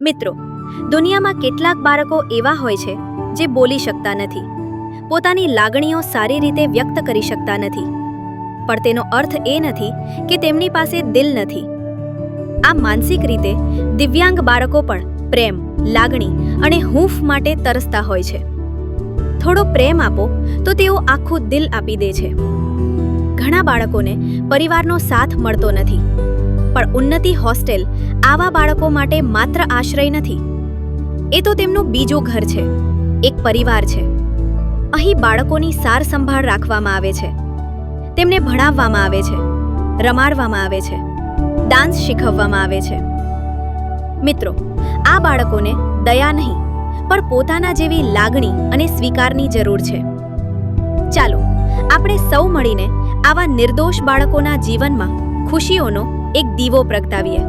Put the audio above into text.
મિત્રો, દુનિયામાં કેટલાક બાળકો એવા હોય છે જે બોલી શકતા નથી, પોતાની લાગણીઓ સારી રીતે વ્યક્ત કરી શકતા નથી, પણ તેનો અર્થ એ નથી કે તેમની પાસે દિલ નથી. આ માનસિક રીતે દિવ્યાંગ બાળકો પણ પ્રેમ, લાગણી અને હૂંફ માટે તરસતા હોય છે. થોડો પ્રેમ આપો તો તેઓ આખું દિલ આપી દે છે. ઘણા બાળકોને પરિવારનો સાથ મળતો નથી, પણ ઉન્નતિ હોસ્ટેલ આવા બાળકો માટે માત્ર આશ્રય નથી, એ તો તેમનું બીજું ઘર છે, એક પરિવાર છે. અહીં બાળકોની સાર સંભાળ રાખવામાં આવે છે, તેમને ભણાવવામાં આવે છે, રમાડવામાં આવે છે, ડાન્સ શીખવવામાં આવે છે. મિત્રો, આ બાળકોને દયા નહીં પણ પોતાના જેવી લાગણી અને સ્વીકારની જરૂર છે. ચાલો આપણે સૌ મળીને આવા નિર્દોષ બાળકોના જીવનમાં ખુશીઓનો એક દીવો પ્રગટાવીએ.